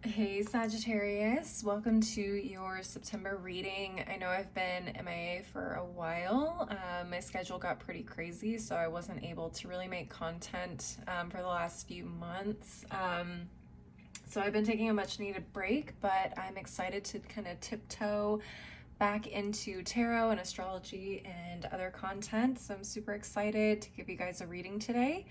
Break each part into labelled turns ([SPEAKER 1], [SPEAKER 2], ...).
[SPEAKER 1] Hey Sagittarius, welcome to your September reading. I know I've been MIA for a while. My schedule got pretty crazy, so I wasn't able to really make content for the last few months. So I've been taking a much needed break, but I'm excited to kind of tiptoe back into tarot and astrology and other content. So I'm super excited to give you guys a reading today.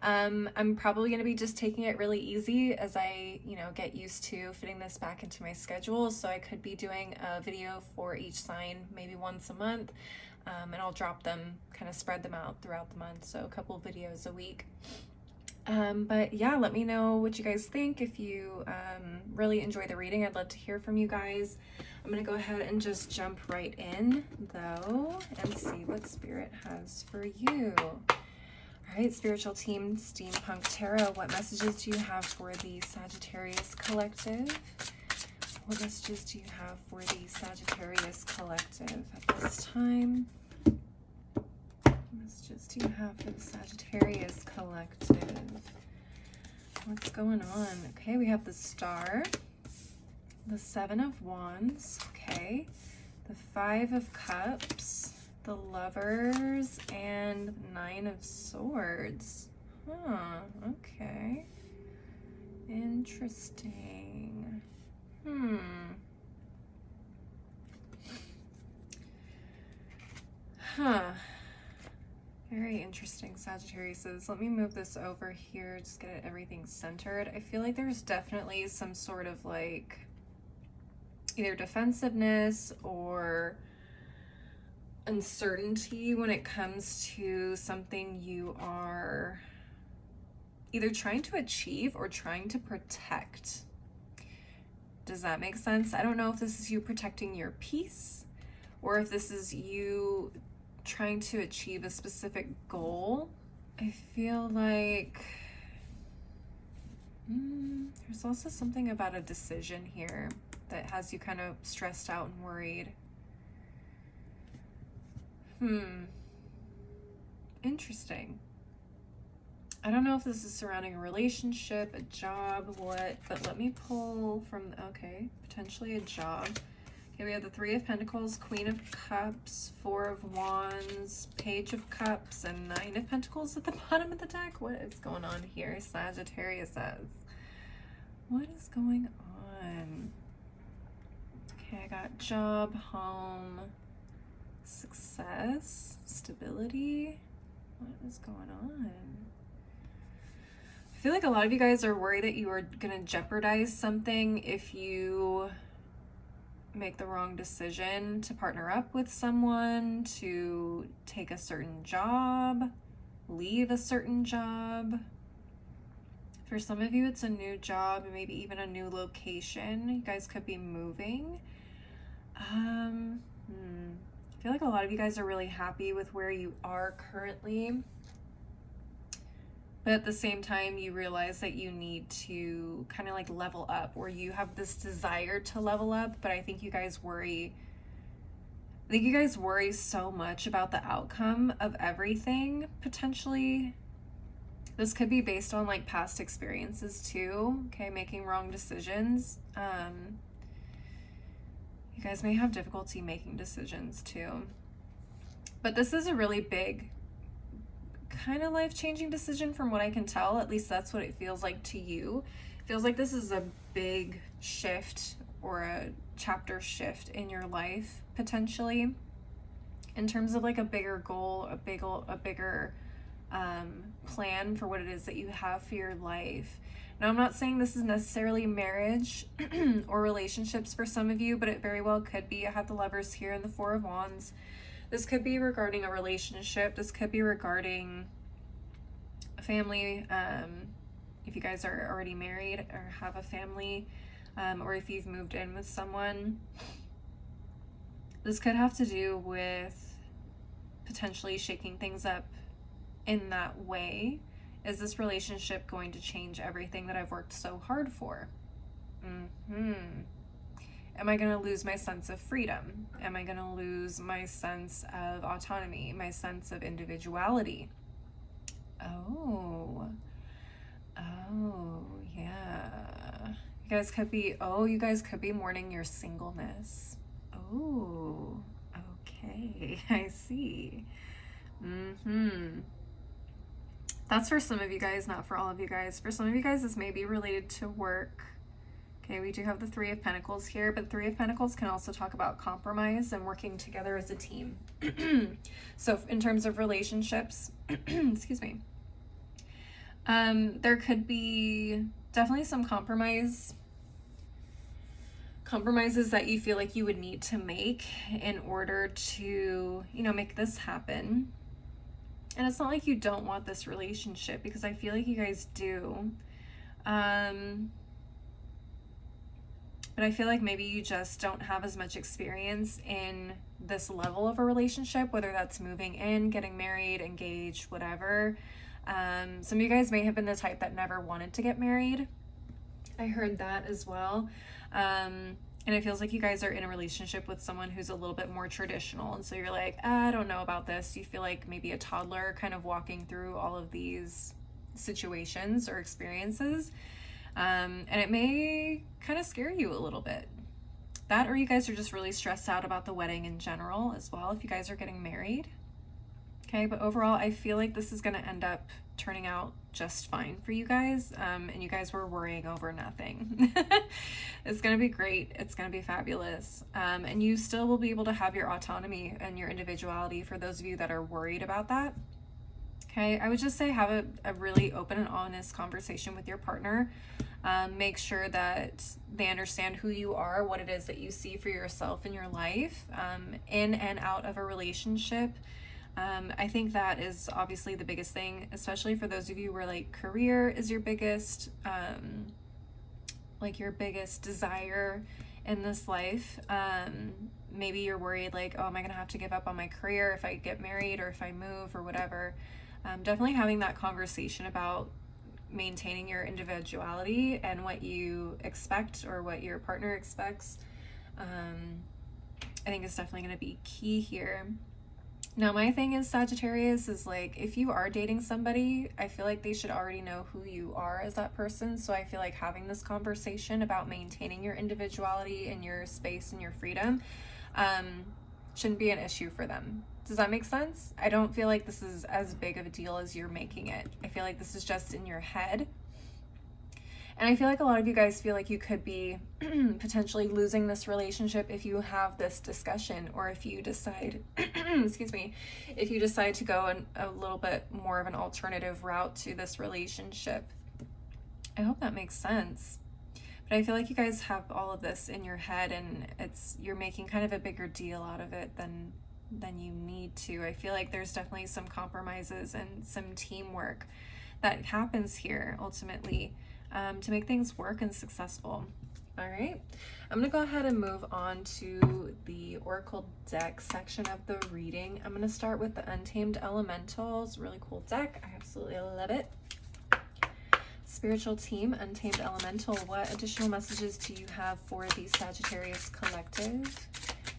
[SPEAKER 1] I'm probably going to be just taking it really easy as I, get used to fitting this back into my schedule. So I could be doing a video for each sign, maybe once a month, and I'll drop them, kind of spread them out throughout the month. So a couple videos a week. But yeah, let me know what you guys think. If you really enjoy the reading, I'd love to hear from you guys. I'm going to go ahead and just jump right in, though, and see what Spirit has for you. All right, spiritual team, Steampunk Tarot, what messages do you have for the Sagittarius Collective? What messages do you have for the Sagittarius Collective at this time? What messages do you have for the Sagittarius Collective? What's going on? Okay, we have the Star, the Seven of Wands, okay, the Five of Cups, the Lovers, and Nine of Swords. Okay. Interesting. Very interesting, Sagittarius. Let me move this over here, just get everything centered. I feel like there's definitely some sort of like either defensiveness or uncertainty when it comes to something you are either trying to achieve or trying to protect. Does that make sense? I don't know if this is you protecting your peace or if this is you trying to achieve a specific goal. I feel like there's also something about a decision here that has you kind of stressed out and worried. Interesting. I don't know if this is surrounding a relationship, a job, what, but let me pull from, okay, potentially a job. Okay, we have the Three of Pentacles, Queen of Cups, Four of Wands, Page of Cups, and Nine of Pentacles at the bottom of the deck. What is going on here? Sagittarius says, what is going on? Okay, I got job, home, success, stability. What is going on? I feel like a lot of you guys are worried that you are going to jeopardize something if you make the wrong decision to partner up with someone, to take a certain job, leave a certain job. For some of you, it's a new job, maybe even a new location. You guys could be moving. I feel like a lot of you guys are really happy with where you are currently. But at the same time, you realize that you need to kind of like level up, or you have this desire to level up. But I think you guys worry so much about the outcome of everything, potentially. This could be based on like past experiences too, okay, making wrong decisions. You guys may have difficulty making decisions too. But this is a really big, kind of life-changing decision from what I can tell. At least that's what it feels like to you. It feels like this is a big shift or a chapter shift in your life, potentially, in terms of like a bigger goal, a bigger plan for what it is that you have for your life. Now, I'm not saying this is necessarily marriage or relationships for some of you, but it very well could be. I have the Lovers here and the Four of Wands. This could be regarding a relationship. This could be regarding a family, if you guys are already married or have a family, or if you've moved in with someone. This could have to do with potentially shaking things up in that way. Is this relationship going to change everything that I've worked so hard for? Am I going to lose my sense of freedom? Am I going to lose my sense of autonomy, my sense of individuality? Oh, yeah. You guys could be, oh, you guys could be mourning your singleness. Oh, okay. I see. That's for some of you guys, not for all of you guys. For some of you guys, this may be related to work. Okay, we do have the Three of Pentacles here, but Three of Pentacles can also talk about compromise and working together as a team. So in terms of relationships, excuse me, there could be definitely some compromises that you feel like you would need to make in order to, you know, make this happen. And it's not like you don't want this relationship, because I feel like you guys do. But I feel like maybe you just don't have as much experience in this level of a relationship, whether that's moving in, getting married, engaged, whatever. Some of you guys may have been the type that never wanted to get married. I heard that as well. And it feels like you guys are in a relationship with someone who's a little bit more traditional. And so you're like, I don't know about this. You feel like maybe a toddler kind of walking through all of these situations or experiences. And it may kind of scare you a little bit. That, or you guys are just really stressed out about the wedding in general as well, if you guys are getting married. Okay, but overall, I feel like this is going to end up turning out just fine for you guys, and you guys were worrying over nothing. It's going to be great. It's going to be fabulous. And you still will be able to have your autonomy and your individuality for those of you that are worried about that. Okay, I would just say have a really open and honest conversation with your partner. Make sure that they understand who you are, what it is that you see for yourself in your life, in and out of a relationship. I think that is obviously the biggest thing, especially for those of you where like career is your biggest, like your biggest desire in this life. Maybe you're worried like, oh, am I gonna have to give up on my career if I get married or if I move or whatever. Definitely having that conversation about maintaining your individuality and what you expect or what your partner expects, I think is definitely going to be key here. Now, my thing is, Sagittarius, is like, if you are dating somebody, I feel like they should already know who you are as that person. So I feel like having this conversation about maintaining your individuality and your space and your freedom shouldn't be an issue for them. Does that make sense? I don't feel like this is as big of a deal as you're making it. I feel like this is just in your head. And I feel like a lot of you guys feel like you could be potentially losing this relationship if you have this discussion, or if you decide, excuse me, if you decide to go in a little bit more of an alternative route to this relationship. I hope that makes sense. But I feel like you guys have all of this in your head, and you're making kind of a bigger deal out of it than you need to. I feel like there's definitely some compromises and some teamwork that happens here ultimately, to make things work and successful. All right, I'm gonna go ahead and move on to the Oracle deck section of the reading. I'm gonna start with the Untamed Elementals. Really cool deck. I absolutely love it. Spiritual team, Untamed Elemental, what additional messages do you have for the Sagittarius collective?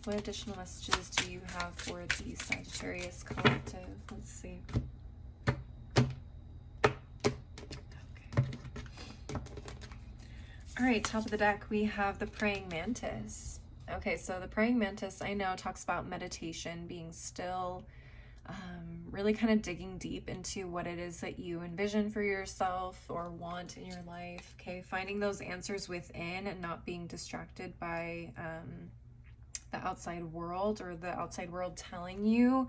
[SPEAKER 1] What additional messages do you have for the Sagittarius collective? Let's see. All right, top of the deck, we have the Praying Mantis. Okay, so the Praying Mantis, I know, talks about meditation, being still, really kind of digging deep into what it is that you envision for yourself or want in your life. Okay, finding those answers within and not being distracted by the outside world, or the outside world telling you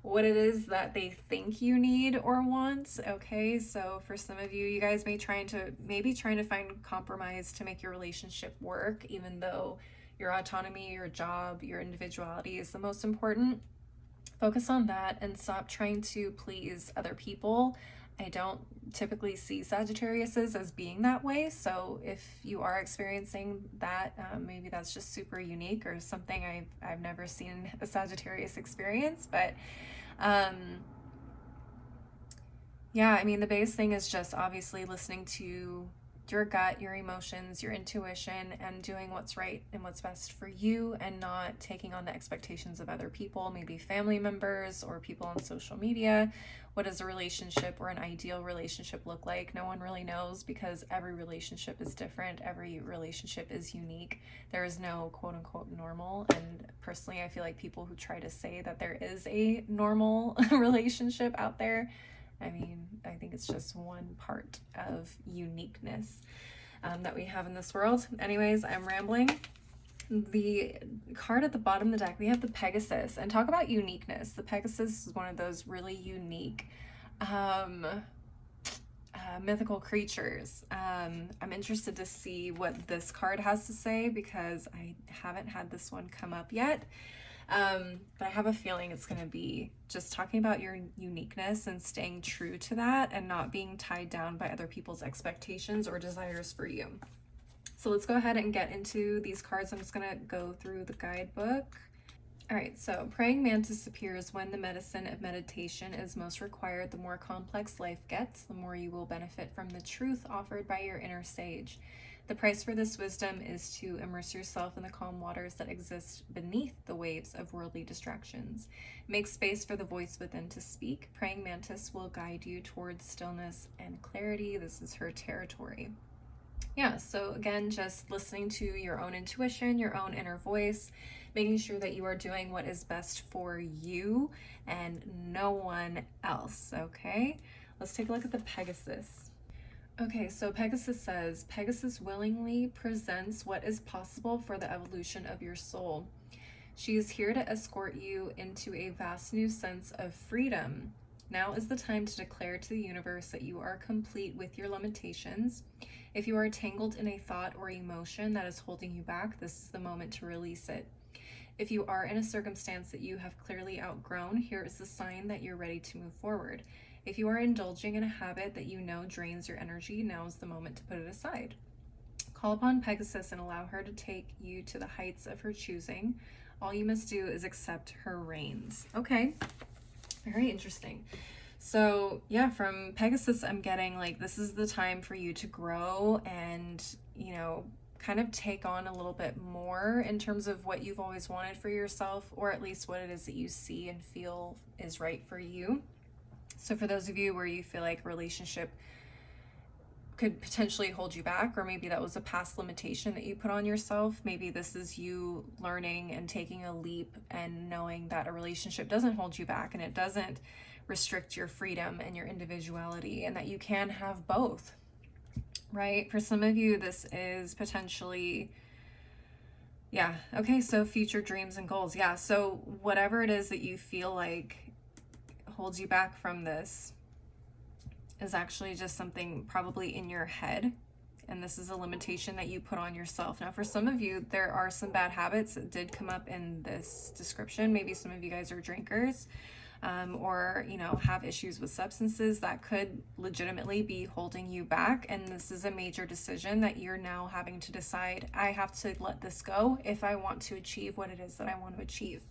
[SPEAKER 1] what it is that they think you need or want. Okay, so for some of you, you guys may trying to find compromise to make your relationship work, even though your autonomy, your job, your individuality is the most important. Focus on that and stop trying to please other people. I don't typically see Sagittariuses as being that way, so if you are experiencing that, maybe that's just super unique or something I've never seen a Sagittarius experience. But yeah, I mean, the biggest thing is just obviously listening to your gut, your emotions, your intuition, and doing what's right and what's best for you, and not taking on the expectations of other people, maybe family members or people on social media. What does a relationship or an ideal relationship look like? No one really knows, because every relationship is different. Every relationship is unique. There is no quote unquote normal. And personally, I feel like people who try to say that there is a normal relationship out there, I mean, I think it's just one part of uniqueness that we have in this world. Anyways, I'm rambling. The card at the bottom of the deck, we have the Pegasus. And talk about uniqueness. The Pegasus is one of those really unique mythical creatures. I'm interested to see what this card has to say, because I haven't had this one come up yet. But I have a feeling it's going to be just talking about your uniqueness and staying true to that, and not being tied down by other people's expectations or desires for you. So let's go ahead and get into these cards. I'm just going to go through the guidebook. All right, so praying mantis appears when the medicine of meditation is most required. The more complex life gets, the more you will benefit from the truth offered by your inner sage. The price for this wisdom is to immerse yourself in the calm waters that exist beneath the waves of worldly distractions. Make space for the voice within to speak. Praying mantis will guide you towards stillness and clarity. This is her territory. Yeah, so again, just listening to your own intuition, your own inner voice, making sure that you are doing what is best for you and no one else, okay? Let's take a look at the Pegasus. Okay, so Pegasus says, Pegasus willingly presents what is possible for the evolution of your soul. She is here to escort you into a vast new sense of freedom. Now is the time to declare to the universe that you are complete with your limitations. If you are tangled in a thought or emotion that is holding you back, this is the moment to release it. If you are in a circumstance that you have clearly outgrown, here is the sign that you're ready to move forward. If you are indulging in a habit that you know drains your energy, now is the moment to put it aside. Call upon Pegasus and allow her to take you to the heights of her choosing. All you must do is accept her reins. Okay, very interesting. So yeah, from Pegasus, I'm getting like, this is the time for you to grow and, you know, kind of take on a little bit more in terms of what you've always wanted for yourself, or at least what it is that you see and feel is right for you. So for those of you where you feel like a relationship could potentially hold you back, or maybe that was a past limitation that you put on yourself, maybe this is you learning and taking a leap and knowing that a relationship doesn't hold you back and it doesn't restrict your freedom and your individuality, and that you can have both, right? For some of you, this is potentially, yeah, okay, so future dreams and goals. Yeah, so whatever it is that you feel like holds you back from this is actually just something probably in your head, and this is a limitation that you put on yourself. Now, for some of you, there are some bad habits that did come up in this description. Maybe some of you guys are drinkers, or, you know, have issues with substances that could legitimately be holding you back. And this is a major decision that you're now having to decide. I have to let this go if I want to achieve what it is that I want to achieve.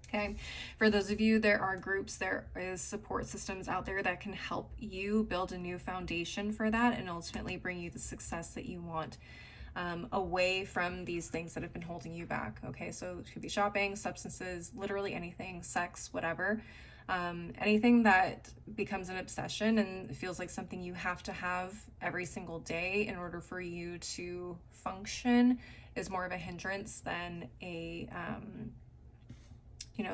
[SPEAKER 1] Okay, for those of you, there are groups, there is support systems out there that can help you build a new foundation for that and ultimately bring you the success that you want, away from these things that have been holding you back. Okay, so it could be shopping, substances, literally anything, sex, whatever. Anything that becomes an obsession and feels like something you have to have every single day in order for you to function is more of a hindrance than a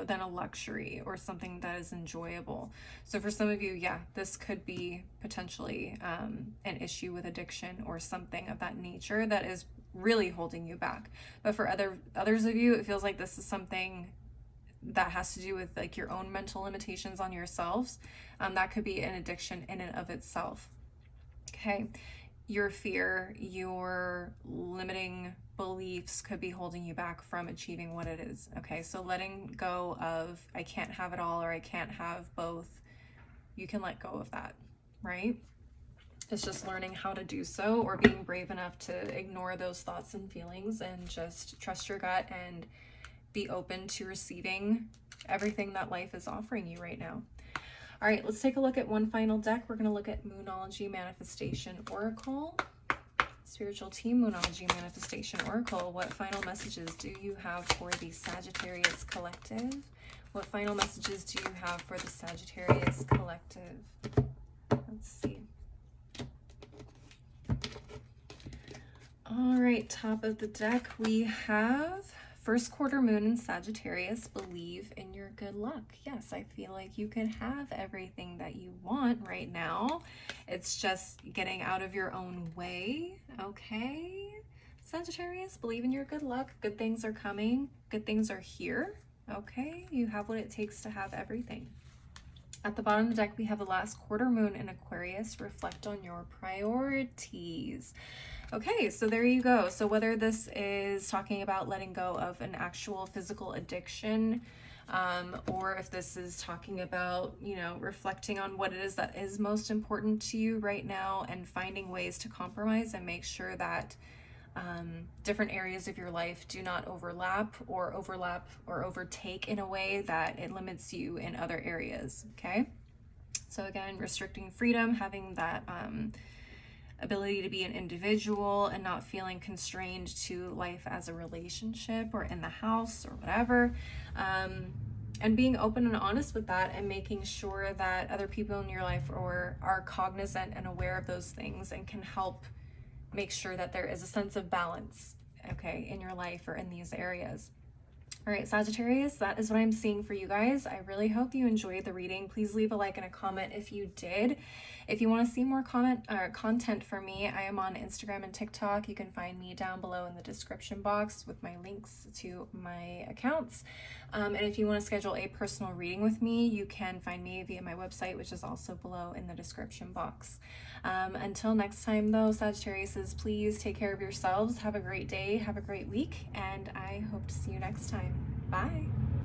[SPEAKER 1] than a luxury or something that is enjoyable. So for some of you, yeah, this could be potentially an issue with addiction or something of that nature that is really holding you back. But for others of you, it feels like this is something that has to do with like your own mental limitations on yourselves. That could be an addiction in and of itself. Okay, your fear, your limiting beliefs could be holding you back from achieving what it is. Okay, so letting go of I can't have it all or I can't have both, you can let go of that, right? It's just learning how to do so, or being brave enough to ignore those thoughts and feelings and just trust your gut and be open to receiving everything that life is offering you right now. All right, let's take a look at one final deck. We're going to look at Moonology Manifestation Oracle. Spiritual team, Moonology Manifestation Oracle, what final messages do you have for the Sagittarius collective? What final messages do you have for the Sagittarius collective? Let's see. All right, top of the deck, we have first quarter moon in Sagittarius. Believe in your good luck. Yes, I feel like you can have everything that you want right now. It's just getting out of your own way, okay? Sagittarius, believe in your good luck. Good things are coming. Good things are here, okay? You have what it takes to have everything. At the bottom of the deck, we have the last quarter moon in Aquarius. Reflect on your priorities. Okay, so there you go. So whether this is talking about letting go of an actual physical addiction, or if this is talking about, you know, reflecting on what it is that is most important to you right now and finding ways to compromise and make sure that different areas of your life do not overlap or overtake in a way that it limits you in other areas, okay? So again, restricting freedom, having that ability to be an individual and not feeling constrained to life as a relationship or in the house or whatever, and being open and honest with that and making sure that other people in your life are cognizant and aware of those things and can help make sure that there is a sense of balance, okay, in your life or in these areas. All right, Sagittarius, that is what I'm seeing for you guys. I really hope you enjoyed the reading. Please leave a like and a comment if you did. If you want to see more content from me, I am on Instagram and TikTok. You can find me down below in the description box with my links to my accounts. And if you want to schedule a personal reading with me, you can find me via my website, which is also below in the description box. Until next time, though, Sagittariuses, please take care of yourselves. Have a great day. Have a great week. And I hope to see you next time. Bye.